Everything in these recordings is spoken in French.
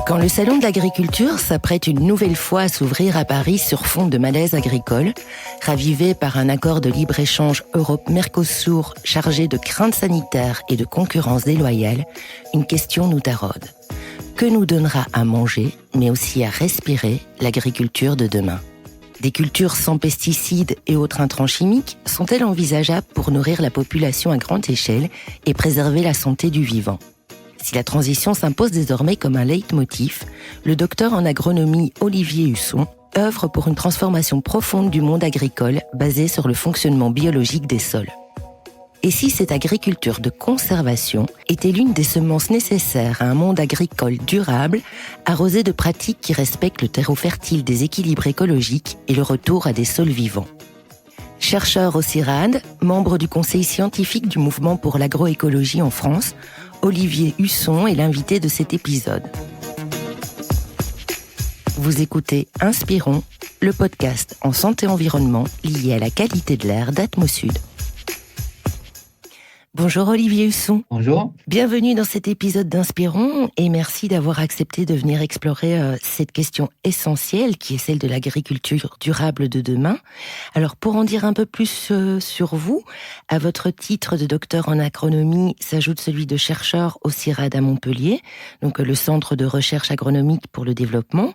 Quand le salon de l'agriculture s'apprête une nouvelle fois à s'ouvrir à Paris sur fond de malaise agricole, ravivé par un accord de libre-échange Europe-Mercosur chargé de craintes sanitaires et de concurrence déloyale, une question nous taraude. Que nous donnera à manger, mais aussi à respirer, l'agriculture de demain ? Des cultures sans pesticides et autres intrants chimiques sont-elles envisageables pour nourrir la population à grande échelle et préserver la santé du vivant ? Si la transition s'impose désormais comme un leitmotiv, le docteur en agronomie Olivier Husson œuvre pour une transformation profonde du monde agricole basée sur le fonctionnement biologique des sols. Et si cette agriculture de conservation était l'une des semences nécessaires à un monde agricole durable, arrosé de pratiques qui respectent le terreau fertile des équilibres écologiques et le retour à des sols vivants ? Chercheur au CIRAD, membre du conseil scientifique du mouvement pour l'agroécologie en France, Olivier Husson est l'invité de cet épisode. Vous écoutez Inspirons, le podcast en santé-environnement lié à la qualité de l'air d'Atmosud. Bonjour Olivier Husson. Bonjour. Bienvenue dans cet épisode d'Inspirons et merci d'avoir accepté de venir explorer cette question essentielle qui est celle de l'agriculture durable de demain. Alors pour en dire un peu plus sur vous, à votre titre de docteur en agronomie s'ajoute celui de chercheur au CIRAD à Montpellier, donc le Centre de recherche agronomique pour le développement.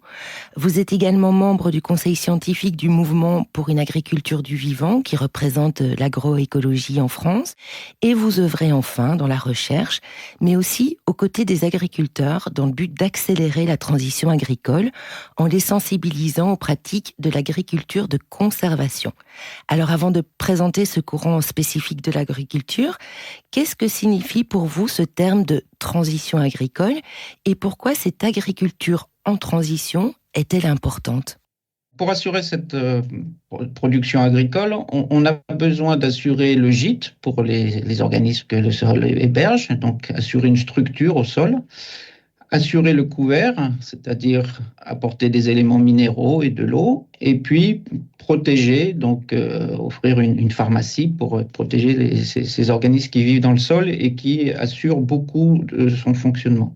Vous êtes également membre du conseil scientifique du mouvement pour une agriculture du vivant qui représente l'agroécologie en France et vous œuvrez enfin dans la recherche, mais aussi aux côtés des agriculteurs dans le but d'accélérer la transition agricole en les sensibilisant aux pratiques de l'agriculture de conservation. Alors avant de présenter ce courant spécifique de l'agriculture, qu'est-ce que signifie pour vous ce terme de transition agricole et pourquoi cette agriculture en transition est-elle importante ? Pour assurer cette production agricole, on a besoin d'assurer le gîte pour les organismes que le sol héberge, donc assurer une structure au sol, assurer le couvert, c'est-à-dire apporter des éléments minéraux et de l'eau, et puis protéger, donc offrir une pharmacie pour protéger ces organismes qui vivent dans le sol et qui assurent beaucoup de son fonctionnement.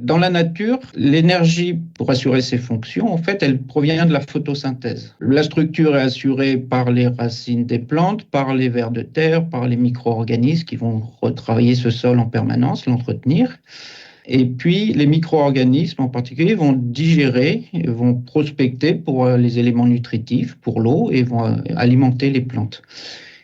Dans la nature, l'énergie pour assurer ces fonctions, en fait, elle provient de la photosynthèse. La structure est assurée par les racines des plantes, par les vers de terre, par les micro-organismes qui vont retravailler ce sol en permanence, l'entretenir. Et puis, les micro-organismes en particulier vont digérer, vont prospecter pour les éléments nutritifs, pour l'eau, et vont alimenter les plantes.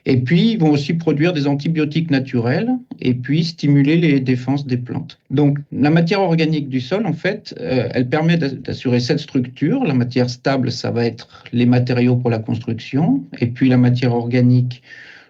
Et puis, ils vont aussi produire des antibiotiques naturels et puis stimuler les défenses des plantes. Donc, la matière organique du sol, en fait, elle permet d'assurer cette structure. La matière stable, ça va être les matériaux pour la construction. Et puis, la matière organique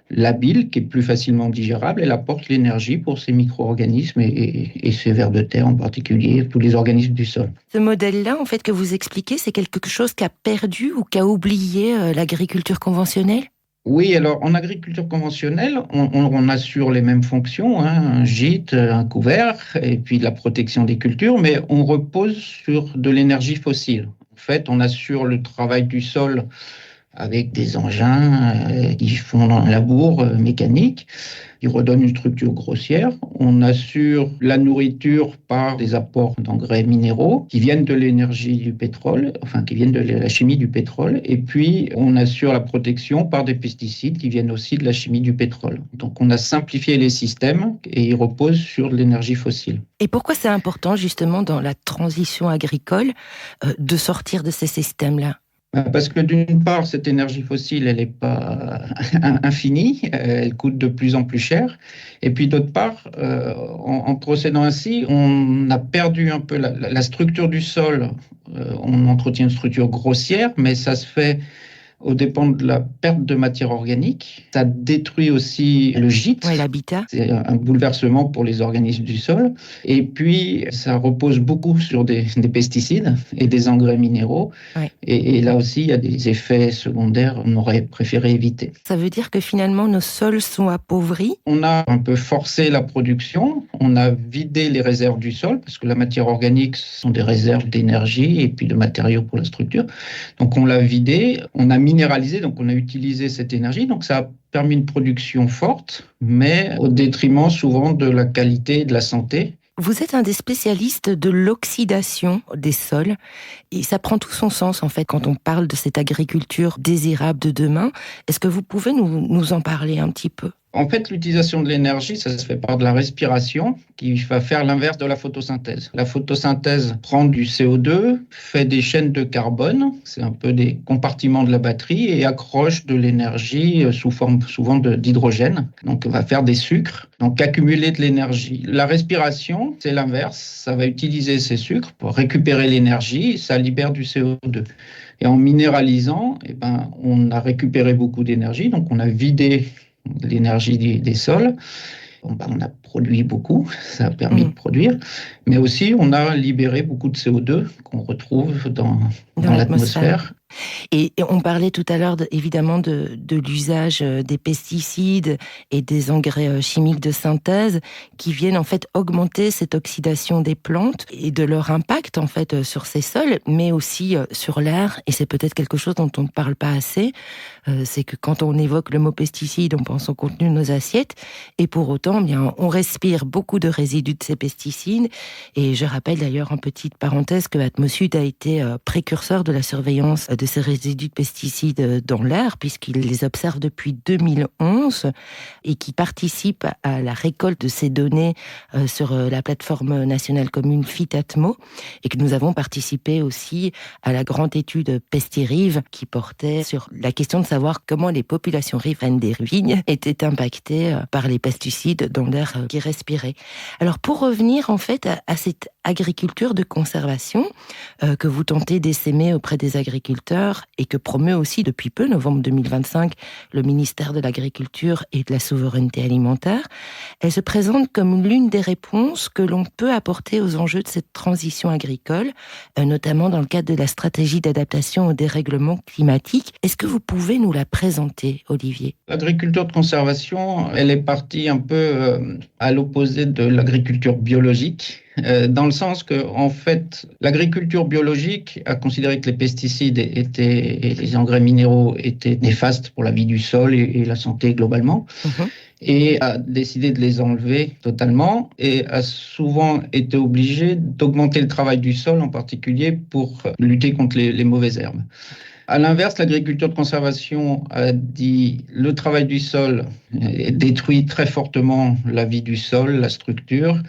labile, qui est plus facilement digérable, elle apporte l'énergie pour ces micro-organismes et ces vers de terre en particulier, tous les organismes du sol. Ce modèle-là, en fait, que vous expliquez, c'est quelque chose qu'a perdu ou qu'a oublié l'agriculture conventionnelle ? Oui, alors en agriculture conventionnelle, on assure les mêmes fonctions, un gîte, un couvert, et puis la protection des cultures, mais on repose sur de l'énergie fossile. En fait, on assure le travail du sol avec des engins qui font un labour mécanique, qui redonnent une structure grossière. On assure la nourriture par des apports d'engrais minéraux qui viennent de l'énergie du pétrole, enfin qui viennent de la chimie du pétrole. Et puis, on assure la protection par des pesticides qui viennent aussi de la chimie du pétrole. Donc, on a simplifié les systèmes et ils reposent sur de l'énergie fossile. Et pourquoi c'est important, justement, dans la transition agricole, de sortir de ces systèmes-là ? Parce que d'une part, cette énergie fossile, elle n'est pas infinie, elle coûte de plus en plus cher. Et puis d'autre part, en procédant ainsi, on a perdu un peu la structure du sol. On entretient une structure grossière, mais ça se fait au dépend de la perte de matière organique. Ça détruit aussi le gîte. Ouais, l'habitat. C'est un bouleversement pour les organismes du sol. Et puis, ça repose beaucoup sur des pesticides et des engrais minéraux. Ouais. Et là aussi, il y a des effets secondaires qu'on aurait préféré éviter. Ça veut dire que finalement, nos sols sont appauvris ? On a un peu forcé la production. On a vidé les réserves du sol parce que la matière organique, ce sont des réserves d'énergie et puis de matériaux pour la structure. Donc, on l'a vidé. On a minéralisé, donc on a utilisé cette énergie, donc ça a permis une production forte, mais au détriment souvent de la qualité et de la santé. Vous êtes un des spécialistes de l'oxydation des sols et ça prend tout son sens en fait quand on parle de cette agriculture désirable de demain. Est-ce que vous pouvez nous en parler un petit peu ? En fait, l'utilisation de l'énergie, ça se fait par de la respiration qui va faire l'inverse de la photosynthèse. La photosynthèse prend du CO2, fait des chaînes de carbone, c'est un peu des compartiments de la batterie, et accroche de l'énergie sous forme souvent d'hydrogène. Donc, on va faire des sucres, donc accumuler de l'énergie. La respiration, c'est l'inverse. Ça va utiliser ces sucres pour récupérer l'énergie, ça libère du CO2. Et en minéralisant, on a récupéré beaucoup d'énergie, donc on a vidé l'énergie des sols. On a produit beaucoup, ça a permis de produire, mais aussi on a libéré beaucoup de CO2 qu'on retrouve dans l'atmosphère. Et on parlait tout à l'heure évidemment de l'usage des pesticides et des engrais chimiques de synthèse qui viennent en fait augmenter cette oxydation des plantes et de leur impact en fait sur ces sols, mais aussi sur l'air. Et c'est peut-être quelque chose dont on ne parle pas assez. C'est que quand on évoque le mot pesticide, on pense au contenu de nos assiettes, et pour autant, bien, on respire beaucoup de résidus de ces pesticides. Et je rappelle d'ailleurs en petite parenthèse que Atmosud a été précurseur de la surveillance de ces résidus de pesticides dans l'air, puisqu'il les observe depuis 2011 et qui participe à la récolte de ces données sur la plateforme nationale commune Fitatmo, et que nous avons participé aussi à la grande étude Pestirive qui portait sur la question de savoir comment les populations riveraines des vignes étaient impactées par les pesticides dans l'air qu'ils respiraient. Alors pour revenir en fait à cette agriculture de conservation que vous tentez d'essaimer auprès des agriculteurs et que promeut aussi depuis peu, novembre 2025, le ministère de l'Agriculture et de la Souveraineté Alimentaire, elle se présente comme l'une des réponses que l'on peut apporter aux enjeux de cette transition agricole, notamment dans le cadre de la stratégie d'adaptation au dérèglement climatique. Est-ce que vous pouvez nous la présenter, Olivier ? L'agriculture de conservation, elle est partie un peu à l'opposé de l'agriculture biologique, dans le sens que, en fait, l'agriculture biologique a considéré que les pesticides et les engrais minéraux étaient néfastes pour la vie du sol et la santé globalement, et a décidé de les enlever totalement, et a souvent été obligé d'augmenter le travail du sol, en particulier pour lutter contre les mauvaises herbes. À l'inverse, l'agriculture de conservation a dit le travail du sol détruit très fortement la vie du sol, la structure.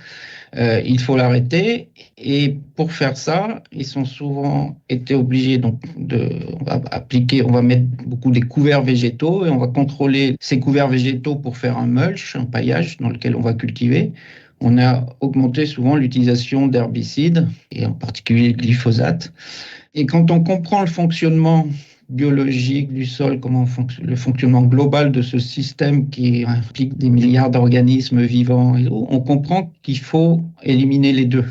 Il faut l'arrêter. Et pour faire ça, ils ont souvent été obligés on va mettre beaucoup des couverts végétaux et on va contrôler ces couverts végétaux pour faire un mulch, un paillage dans lequel on va cultiver. On a augmenté souvent l'utilisation d'herbicides et en particulier le glyphosate. Et quand on comprend le fonctionnement biologique du sol, le fonctionnement global de ce système qui implique des milliards d'organismes vivants, on comprend qu'il faut éliminer les deux,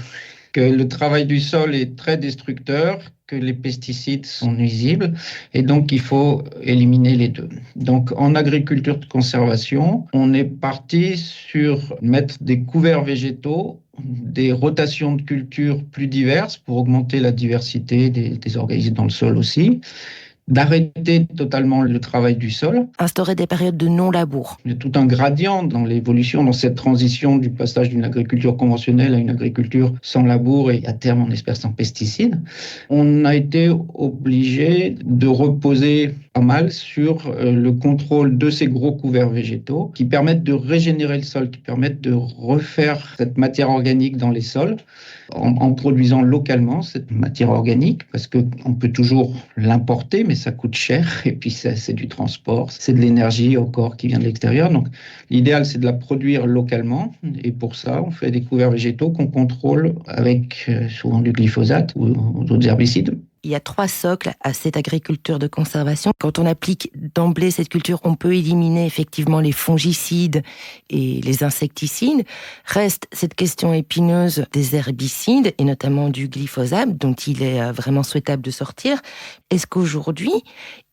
que le travail du sol est très destructeur, que les pesticides sont nuisibles, et donc il faut éliminer les deux. Donc en agriculture de conservation, on est parti sur mettre des couverts végétaux, des rotations de cultures plus diverses pour augmenter la diversité des organismes dans le sol aussi, d'arrêter totalement le travail du sol. Instaurer des périodes de non-labour. Il y a tout un gradient dans l'évolution, dans cette transition du passage d'une agriculture conventionnelle à une agriculture sans labour et à terme, on espère, sans pesticides. On a été obligé de reposer pas mal sur le contrôle de ces gros couverts végétaux qui permettent de régénérer le sol, qui permettent de refaire cette matière organique dans les sols en produisant localement cette matière organique, parce qu'on peut toujours l'importer, mais ça coûte cher, et puis c'est du transport, c'est de l'énergie encore qui vient de l'extérieur. Donc l'idéal, c'est de la produire localement, et pour ça, on fait des couverts végétaux qu'on contrôle avec souvent du glyphosate ou d'autres herbicides. Il y a 3 socles à cette agriculture de conservation. Quand on applique d'emblée cette culture, on peut éliminer effectivement les fongicides et les insecticides. Reste cette question épineuse des herbicides et notamment du glyphosate, dont il est vraiment souhaitable de sortir. Est-ce qu'aujourd'hui,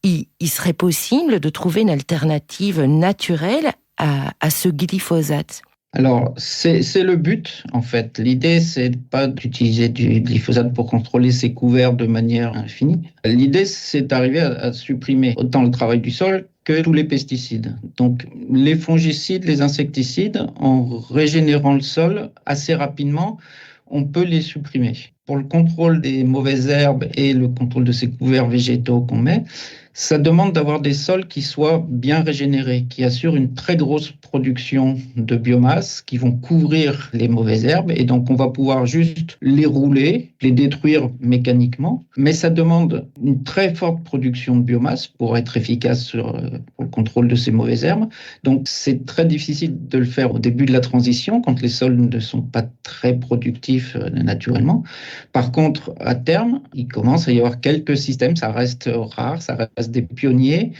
il serait possible de trouver une alternative naturelle à ce glyphosate ? Alors, c'est le but, en fait. L'idée, c'est pas d'utiliser du glyphosate pour contrôler ces couverts de manière infinie. L'idée, c'est d'arriver à supprimer autant le travail du sol que tous les pesticides. Donc, les fongicides, les insecticides, en régénérant le sol assez rapidement, on peut les supprimer. Pour le contrôle des mauvaises herbes et le contrôle de ces couverts végétaux qu'on met, ça demande d'avoir des sols qui soient bien régénérés, qui assurent une très grosse production de biomasse, qui vont couvrir les mauvaises herbes. Et donc, on va pouvoir juste les rouler, les détruire mécaniquement. Mais ça demande une très forte production de biomasse pour être efficace pour le contrôle de ces mauvaises herbes. Donc, c'est très difficile de le faire au début de la transition, quand les sols ne sont pas très productifs naturellement. Par contre, à terme, il commence à y avoir quelques systèmes, ça reste rare, ça reste des pionniers,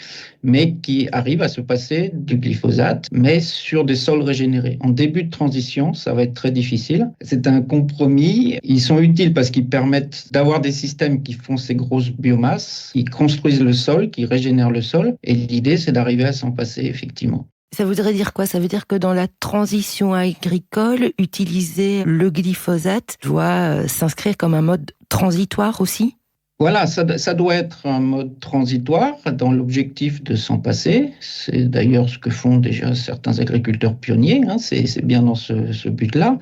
mais qui arrivent à se passer du glyphosate, mais sur des sols régénérés. En début de transition, ça va être très difficile. C'est un compromis. Ils sont utiles parce qu'ils permettent d'avoir des systèmes qui font ces grosses biomasses, qui construisent le sol, qui régénèrent le sol. Et l'idée, c'est d'arriver à s'en passer, effectivement. Ça voudrait dire quoi? Ça veut dire que dans la transition agricole, utiliser le glyphosate doit s'inscrire comme un mode transitoire aussi? Voilà, ça doit être un mode transitoire dans l'objectif de s'en passer. C'est d'ailleurs ce que font déjà certains agriculteurs pionniers, hein, c'est bien dans ce but-là.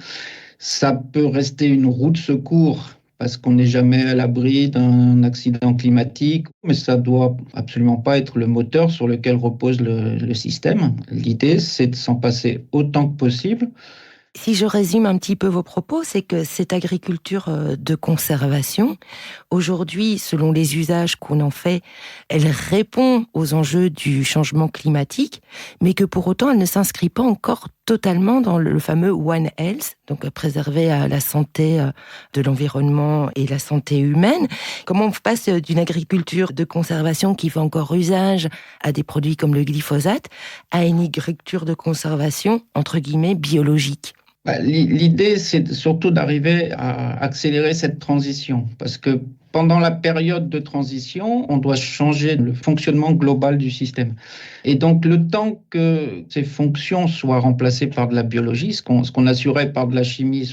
Ça peut rester une roue de secours parce qu'on n'est jamais à l'abri d'un accident climatique, mais ça doit absolument pas être le moteur sur lequel repose le système. L'idée, c'est de s'en passer autant que possible. Si je résume un petit peu vos propos, c'est que cette agriculture de conservation, aujourd'hui, selon les usages qu'on en fait, elle répond aux enjeux du changement climatique, mais que pour autant, elle ne s'inscrit pas encore totalement dans le fameux One Health, donc préserver la santé de l'environnement et la santé humaine. Comment on passe d'une agriculture de conservation qui fait encore usage à des produits comme le glyphosate à une agriculture de conservation, entre guillemets, biologique? L'idée, c'est surtout d'arriver à accélérer cette transition, parce que pendant la période de transition, on doit changer le fonctionnement global du système. Et donc, le temps que ces fonctions soient remplacées par de la biologie, ce qu'on assurait par de la chimie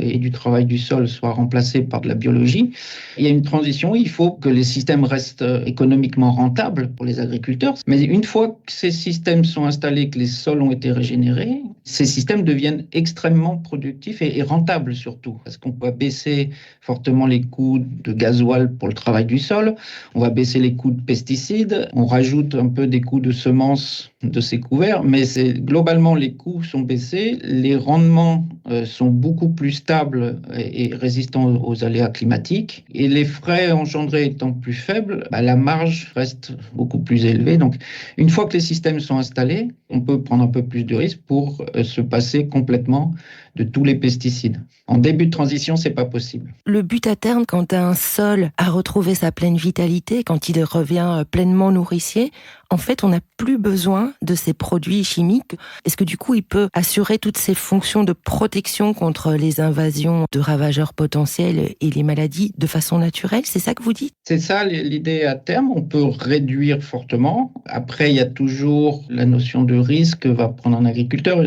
et du travail du sol soit remplacé par de la biologie, il y a une transition. Il faut que les systèmes restent économiquement rentables pour les agriculteurs. Mais une fois que ces systèmes sont installés, que les sols ont été régénérés, ces systèmes deviennent extrêmement productifs et rentables surtout, parce qu'on peut baisser fortement les coûts de gasoil pour le travail du sol, on va baisser les coûts de pesticides, on rajoute un peu des coûts de semences de ces couverts, mais globalement les coûts sont baissés, les rendements sont beaucoup plus stables et résistants aux aléas climatiques, et les frais engendrés étant plus faibles, la marge reste beaucoup plus élevée. Donc une fois que les systèmes sont installés, on peut prendre un peu plus de risques pour se passer complètement de tous les pesticides. En début de transition, c'est pas possible. Le but à terme, quand un sol a retrouvé sa pleine vitalité, quand il revient pleinement nourricier, en fait, on n'a plus besoin de ces produits chimiques. Est-ce que du coup, il peut assurer toutes ces fonctions de protection contre les invasions de ravageurs potentiels et les maladies de façon naturelle? C'est ça que vous dites? C'est ça l'idée à terme. On peut réduire fortement. Après, il y a toujours la notion de risque que va prendre un agriculteur.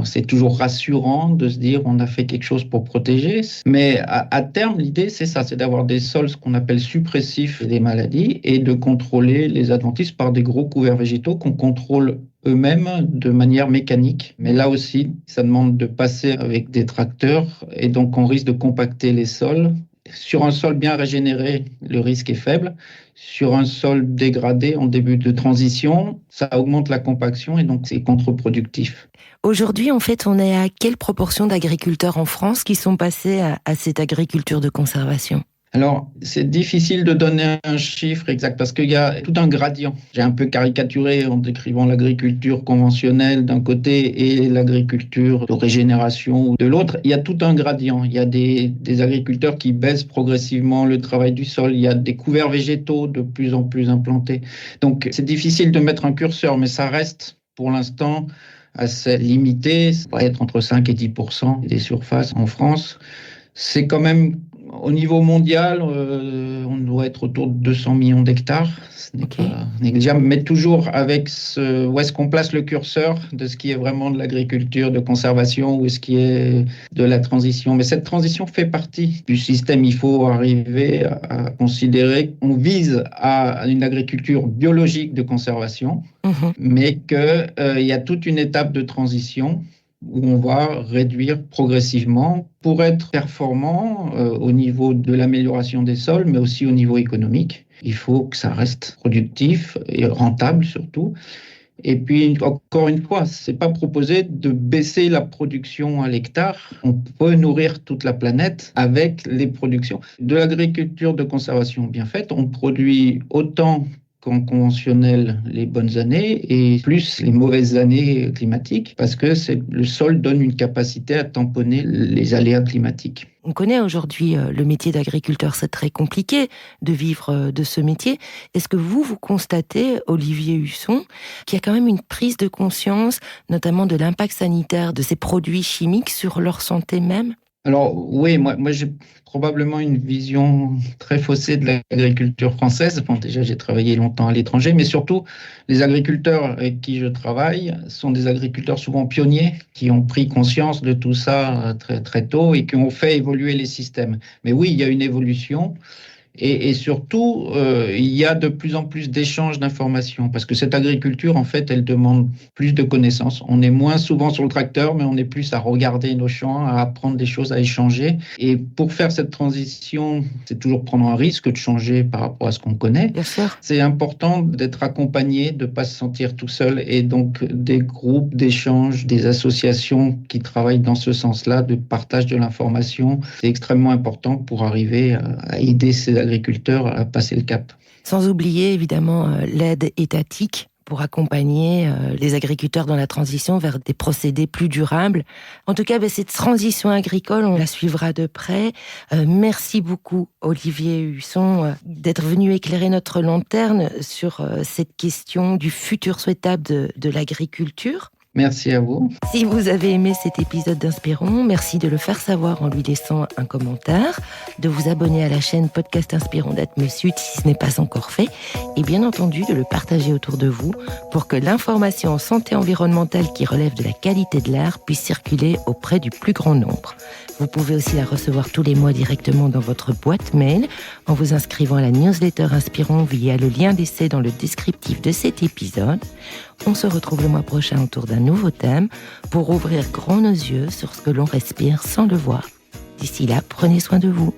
C'est toujours rassurant de se dire on a fait quelque chose pour protéger. Mais à terme, l'idée, c'est ça, c'est d'avoir des sols, ce qu'on appelle suppressifs des maladies, et de contrôler les adventices par des gros couverts végétaux qu'on contrôle eux-mêmes de manière mécanique. Mais là aussi, ça demande de passer avec des tracteurs et donc on risque de compacter les sols. Sur un sol bien régénéré, le risque est faible. Sur un sol dégradé en début de transition, ça augmente la compaction et donc c'est contre-productif. Aujourd'hui, en fait, on est à quelle proportion d'agriculteurs en France qui sont passés à cette agriculture de conservation? Alors, c'est difficile de donner un chiffre exact parce qu'il y a tout un gradient. J'ai un peu caricaturé en décrivant l'agriculture conventionnelle d'un côté et l'agriculture de régénération de l'autre. Il y a tout un gradient. Il y a des agriculteurs qui baissent progressivement le travail du sol. Il y a des couverts végétaux de plus en plus implantés. Donc, c'est difficile de mettre un curseur, mais ça reste pour l'instant assez limité. Ça va être entre 5 et 10% des surfaces en France. C'est quand même Au niveau mondial, on doit être autour de 200 millions d'hectares. Ce n'est pas négligeable, mais toujours avec où est-ce qu'on place le curseur de ce qui est vraiment de l'agriculture de conservation ou ce qui est de la transition. Mais cette transition fait partie du système. Il faut arriver à considérer qu'on vise à une agriculture biologique de conservation, mais qu'il y a toute une étape de transition où on va réduire progressivement pour être performant au niveau de l'amélioration des sols, mais aussi au niveau économique. Il faut que ça reste productif et rentable surtout. Et puis, encore une fois, ce n'est pas proposé de baisser la production à l'hectare. On peut nourrir toute la planète avec les productions. De l'agriculture de conservation bien faite, on produit autant qu'en conventionnel les bonnes années et plus les mauvaises années climatiques parce que le sol donne une capacité à tamponner les aléas climatiques. On connaît aujourd'hui le métier d'agriculteur, c'est très compliqué de vivre de ce métier. Est-ce que vous constatez, Olivier Husson, qu'il y a quand même une prise de conscience, notamment de l'impact sanitaire de ces produits chimiques sur leur santé même ? Alors oui, moi j'ai probablement une vision très faussée de l'agriculture française. Bon, déjà, j'ai travaillé longtemps à l'étranger, mais surtout, les agriculteurs avec qui je travaille sont des agriculteurs souvent pionniers qui ont pris conscience de tout ça très, très tôt et qui ont fait évoluer les systèmes. Mais oui, il y a une évolution. Et surtout, il y a de plus en plus d'échanges d'informations parce que cette agriculture, en fait, elle demande plus de connaissances. On est moins souvent sur le tracteur, mais on est plus à regarder nos champs, à apprendre des choses, à échanger. Et pour faire cette transition, c'est toujours prendre un risque de changer par rapport à ce qu'on connaît. Bien sûr. C'est important d'être accompagné, de ne pas se sentir tout seul. Et donc, des groupes d'échange, des associations qui travaillent dans ce sens-là, de partage de l'information, c'est extrêmement important pour arriver à aider ces agriculteurs à passer le cap. Sans oublier évidemment l'aide étatique pour accompagner les agriculteurs dans la transition vers des procédés plus durables. En tout cas, cette transition agricole, on la suivra de près. Merci beaucoup, Olivier Husson, d'être venu éclairer notre lanterne sur cette question du futur souhaitable de l'agriculture. Merci à vous. Si vous avez aimé cet épisode d'Inspirons, merci de le faire savoir en lui laissant un commentaire, de vous abonner à la chaîne Podcast Inspirons d'Atmos Sud si ce n'est pas encore fait, et bien entendu de le partager autour de vous pour que l'information en santé environnementale qui relève de la qualité de l'air puisse circuler auprès du plus grand nombre. Vous pouvez aussi la recevoir tous les mois directement dans votre boîte mail en vous inscrivant à la newsletter Inspirons via le lien d'essai dans le descriptif de cet épisode. On se retrouve le mois prochain autour d'un nouveau thème pour ouvrir grand nos yeux sur ce que l'on respire sans le voir. D'ici là, prenez soin de vous.